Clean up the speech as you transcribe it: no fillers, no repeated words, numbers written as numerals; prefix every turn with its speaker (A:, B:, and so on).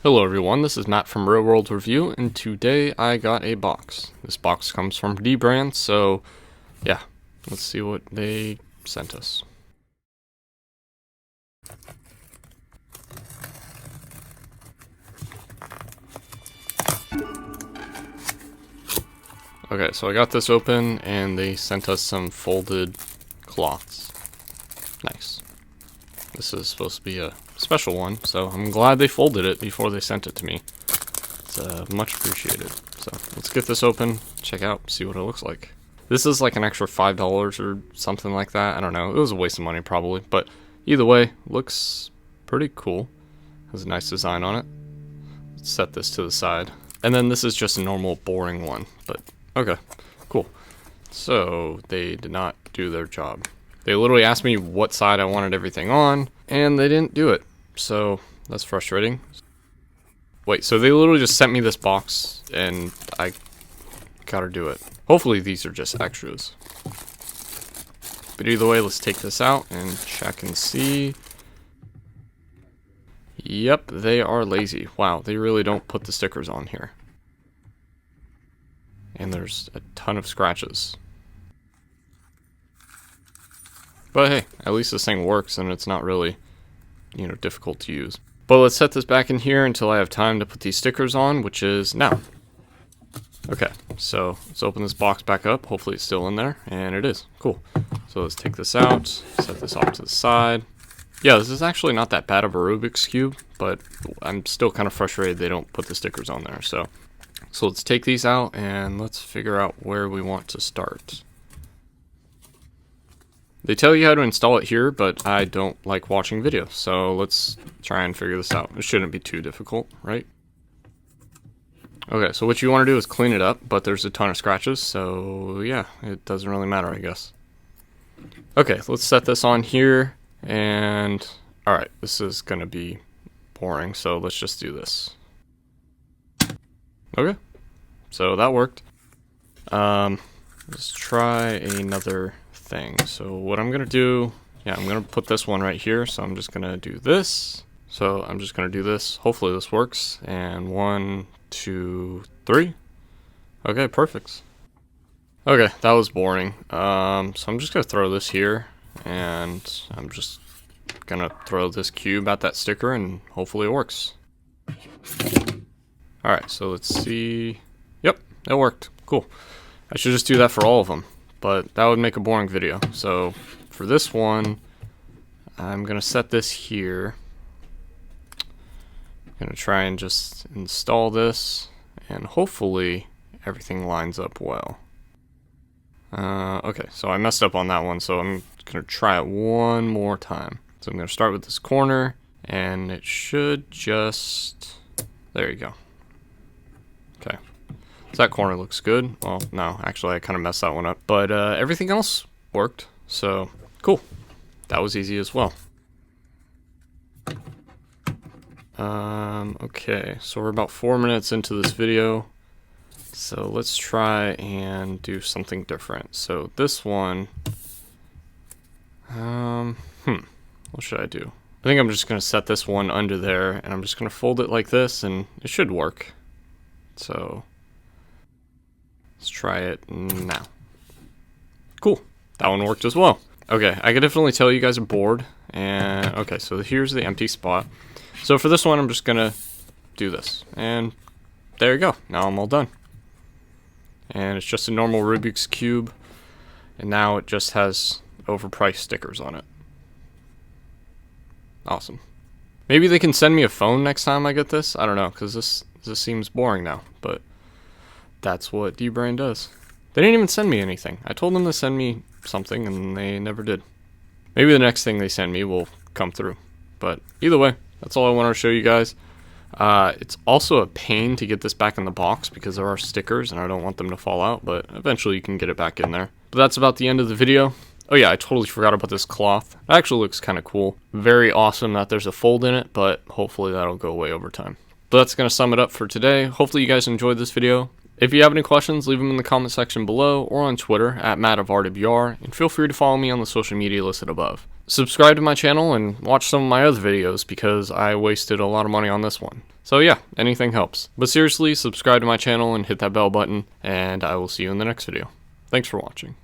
A: Hello everyone, this is Matt from Real World Review, and today I got a box. This box comes from dbrand, so yeah, let's see what they sent us. Okay, so I got this open, and they sent us some folded cloths. Nice. This is supposed to be a special one, so I'm glad they folded it before they sent it to me. It's much appreciated. So let's get this open, check out, see what it looks like. This is like an extra $5 or something like that. I don't know. It was a waste of money probably, but either way, looks pretty cool. Has a nice design on it. Let's set this to the side. And then this is just a normal boring one, but okay, cool. So they did not do their job. They literally asked me what side I wanted everything on, and they didn't do it. So that's frustrating. Wait, so they literally just sent me this box, and I gotta do it. Hopefully these are just extras. But either way, let's take this out and check and see. Yep, they are lazy. Wow, they really don't put the stickers on here. And there's a ton of scratches. But hey, at least this thing works and it's not really, difficult to use. But let's set this back in here until I have time to put these stickers on, which is now. Okay, so let's open this box back up. Hopefully it's still in there, and it is. Cool. So let's take this out, set this off to the side. Yeah, this is actually not that bad of a Rubik's Cube, but I'm still kind of frustrated they don't put the stickers on there. So let's take these out and let's figure out where we want to start. They tell you how to install it here, but I don't like watching videos, so let's try and figure this out. It shouldn't be too difficult, right? Okay, so what you want to do is clean it up, but there's a ton of scratches, so yeah, it doesn't really matter, I guess. Okay, let's set this on here, and alright, this is going to be boring, so let's just do this. Okay, so that worked. Let's try another thing. So what I'm gonna do, I'm gonna put this one right here, so I'm just gonna do this. So I'm just gonna do this. Hopefully this works. And 1, 2, 3. Okay, perfect. Okay, that was boring. So I'm just gonna throw this here, and I'm just gonna throw this cube at that sticker, and hopefully it works. Alright, so let's see. Yep, it worked. Cool. I should just do that for all of them, but that would make a boring video. So for this one, I'm gonna set this here. I'm gonna try and just install this, and hopefully everything lines up well. Okay, so I messed up on that one, so I'm gonna try it one more time. So I'm gonna start with this corner, and it should just, there you go. Okay. So that corner looks good. Well, no, actually I kind of messed that one up. But everything else worked, so cool. That was easy as well. Okay, so we're about 4 minutes into this video. So let's try and do something different. So this one, what should I do? I think I'm just gonna set this one under there, and I'm just gonna fold it like this, and it should work. So let's try it now. Cool. That one worked as well. Okay, I can definitely tell you guys are bored. And okay, so here's the empty spot. So for this one, I'm just gonna do this. And there you go. Now I'm all done. And it's just a normal Rubik's Cube. And now it just has overpriced stickers on it. Awesome. Maybe they can send me a phone next time I get this. I don't know, because this seems boring now. But that's what dbrand does. They didn't even send me anything. I told them to send me something, and they never did. Maybe the next thing they send me will come through. But either way, that's all I want to show you guys. It's also a pain to get this back in the box because there are stickers, and I don't want them to fall out, but eventually you can get it back in there. But that's about the end of the video. Oh yeah, I totally forgot about this cloth. It actually looks kind of cool. Very awesome that there's a fold in it, but hopefully that'll go away over time. But that's going to sum it up for today. Hopefully you guys enjoyed this video. If you have any questions, leave them in the comment section below or on Twitter at MattofRWR, and feel free to follow me on the social media listed above. subscribe to my channel and watch some of my other videos because I wasted a lot of money on this one. So yeah, anything helps. But seriously, subscribe to my channel and hit that bell button, and I will see you in the next video. Thanks for watching.